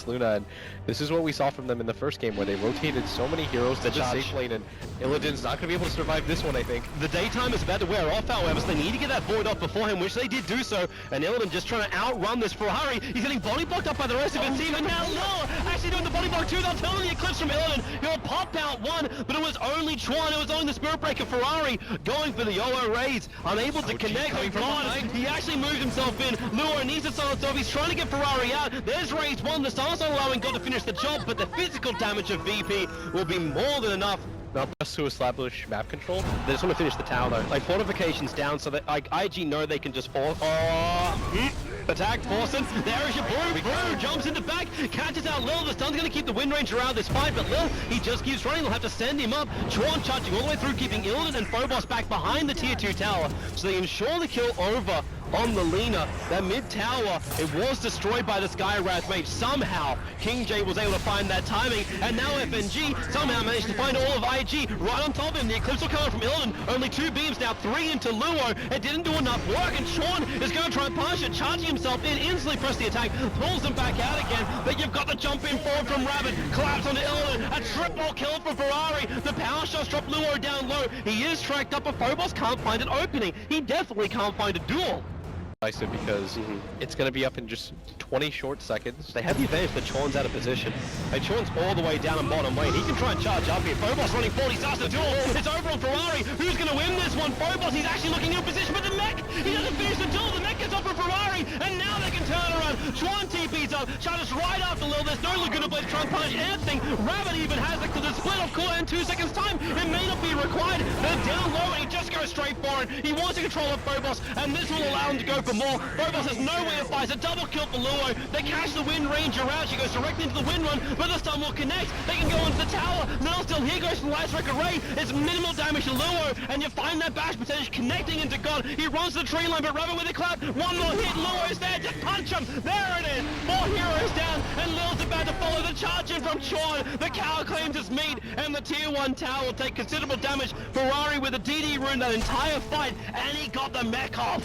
Luna, and this is what we saw from them in the first game where they rotated so many heroes to the safe lane, and Illidan's not going to be able to survive this one, I think. The daytime is about to wear off, however, so they need to get that void off before him, which they did do so, and Illidan just trying to outrun this Ferrari. He's getting body blocked up by the rest of his team, and now Lil actually doing the body block too. They'll tell him the Eclipse from Illidan. He'll pop out one, but it was only Chuan, it was only the Spirit Breaker Ferrari going for the YOLO raids, unable to connect. He actually moved himself in. Lua needs to silence off. He's trying to get Ferrari out. There's raids one. The Stars not allowing God to finish the job, but the physical damage of VP will be more than enough. Not just to establish map control. They just want to finish the tower though. Like, fortifications down so that like IG know they can just force. Attack, Forsen. There is your Brew. Brew jumps into back, catches out Lil. The stun's going to keep the Wind Ranger out of this fight, but Lil, he just keeps running. They'll have to send him up. Chuan charging all the way through, keeping Illidan and Phobos back behind the tier 2 tower. So they ensure the kill over on the Lina. That mid tower, it was destroyed by the Skywrath mage. Somehow, King J was able to find that timing, and now FNG somehow managed to find all of IG right on top of him. The Eclipse will come from Illidan. Only 2 beams now, 3 into Luo. It didn't do enough work, and Chuan is going to try and punish it, charging himself in, instantly press the attack, pulls him back out again. But you've got the jump in forward from Rabbit, collapse onto Illidan, a triple kill for Ferrari. The power shots drop Luo down low. He is tracked up, but Phobos can't find an opening. He definitely can't find a duel. Because it's going to be up in just 20 short seconds. They have the advantage that Chuan's out of position. And Chuan's all the way down and bottom lane. He can try and charge up here. Phobos running 40, starts the duel. It's over on Ferrari. Who's going to win this one? Phobos, he's actually looking in position, but the mech, he doesn't finish the duel. The mech gets off for Ferrari, and now they can turn around. Chuan TP's up, charges right after Lil. There's no Laguna Blade to try and punish anything. Rabbit even has the split of core in 2 seconds time. It may not be required. They're down low, and he just goes straight for it. He wants to control up Phobos, and this will allow him to go for more. Phobos has nowhere to fight. A double kill for Luo. They catch the Wind Ranger out. She goes directly into the Wind Run, but the stun will connect. They can go into the tower. Lil still here, goes for the Light Strike Array. It's minimal damage to Luo, and you find that bash percentage connecting into God. He runs to the tree line, but Rabbit with a clap. One more hit. Luo is there. Just punch him. There it is. 4 heroes down, and Lil's about to follow the charge in from Chuan. The cow claims his meat, and the tier 1 tower will take considerable damage. Ferrari with a DD rune that entire fight, and he got the mech off.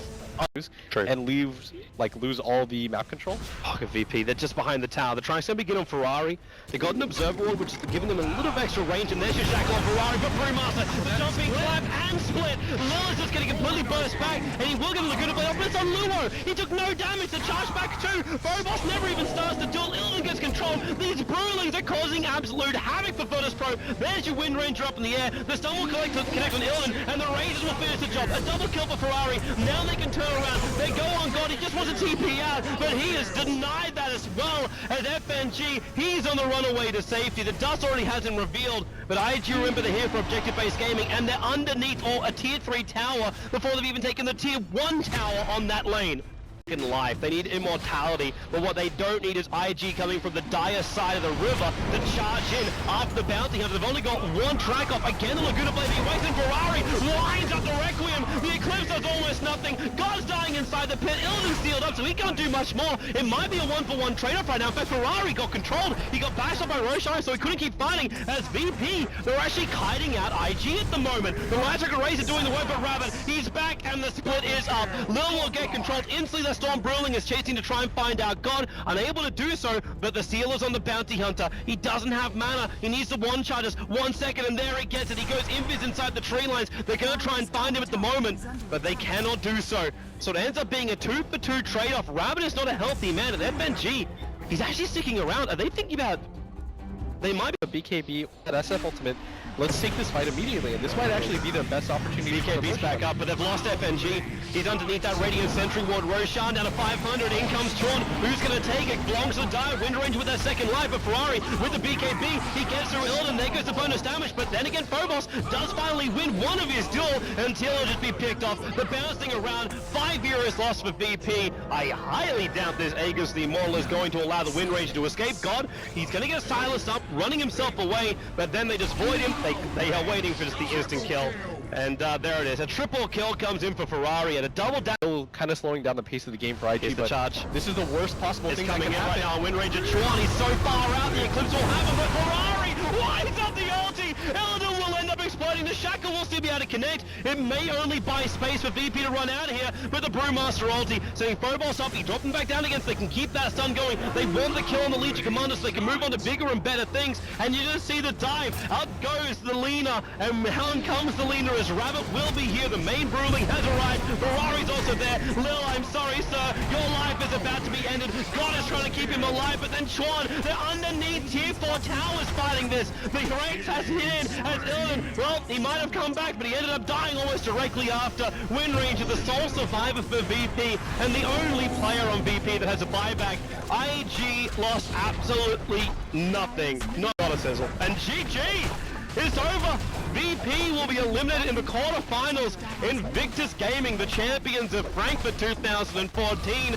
And lose all the map control. Fuck a VP, they're just behind the tower. They're trying to get on Ferrari. They got an observer ward, which is giving them a little bit of extra range, and there's your shackle on Ferrari, but Brewmaster, the jumping clap and split. Lil is just getting completely burst back, and he will get a Laguna Blade off, but it's on Luo. He took no damage to charge back too. Phobos never even starts the duel. Illidan gets controlled. These Brewlings are causing absolute havoc for Virtus.pro. There's your Wind Ranger up in the air. The stun will connect on Illidan, and the Rangers will finish the job. A double kill for Ferrari. Now they can turn around. They go on God. He just wants a TP out, but he has denied that as well. As FNG, he's on the runaway to safety. The dust already has him revealed, but IG remember they're here for objective-based gaming, and they're underneath a tier 3 tower before they've even taken the tier 1 tower on that lane. In life, they need immortality, but what they don't need is IG coming from the dire side of the river to charge in after the bounty hunter. They've only got 1 track off. Again, the Laguna Blade being wasted. Ferrari lines up the Requiem. The Eclipse does almost nothing. God's dying inside the pit. Illidan's sealed up, so he can't do much more. It might be a 1-for-1 trade-off right now. In fact, Ferrari got controlled. He got bashed up by Roshan, so he couldn't keep fighting. As VP, they're actually kiting out IG at the moment. The Magic Arrays are doing the work, but Rabbit, he's back, and the split is up. Lil will get controlled instantly. The Storm Brewling is chasing to try and find out God, unable to do so, but the seal is on the bounty hunter. He doesn't have mana. He needs to one charge us. 1 second, and there he gets it. He goes invis inside the tree lines. They're going to try and find him at the moment, but they cannot do so. So it ends up being a 2-for-2 trade-off. Rabbit is not a healthy man, and FNG, he's actually sticking around. Are they thinking about... They might be BKB at SF Ultimate. Let's take this fight immediately, and this might actually be the best opportunity. BKB's back up, but they've lost FNG. He's underneath that Radiant Sentry Ward. Roshan down to 500. In comes Chuan. Who's going to take it? Belongs to the dire. Wind Ranger with that second life, but Ferrari with the BKB. He gets through Illidan. There goes the bonus damage, but then again, Phobos does finally win one of his duel until it'll just be picked off. The bouncing around. 5 heroes lost for VP. I highly doubt this Aegis the Immortal is going to allow the Wind Ranger to escape. God, he's going to get silenced up, running himself away, but then they just void him. They are waiting for just the instant kill. And there it is. A triple kill comes in for Ferrari and a double down. Kind of slowing down the pace of the game for IG. It's the charge. This is the worst possible thing coming in right now. Wind Ranger Chuan, he's so far out. The Eclipse will happen, but Ferrari winds up the ulti. Illidan will end up exploding. The Shackle will still be able to connect. It may only buy space for VP to run out of here, but the Brewmaster ulti setting Phobos up. He dropped him back down against. They can keep that stun going. They want the kill on the Legion Commander so they can move on to bigger and better things. And you just see the dive. Out goes the Lina, and down comes the Lina as Rabbit will be here. The main Bruling has arrived. Ferrari's also there. Lil, I'm sorry, sir. Your life is about to be ended. God is trying to keep him alive, but then Chuan, they're underneath tier 4 towers fighting this. The Rex has hit in as Illidan, well, he might have come back, but he ended up dying almost directly after. Win range is the sole survivor for VP, and the only player on VP that has a buyback. IG lost absolutely nothing. Not a sizzle. And GG! It's over! VP will be eliminated in the quarterfinals. Invictus Gaming, the champions of Frankfurt 2014,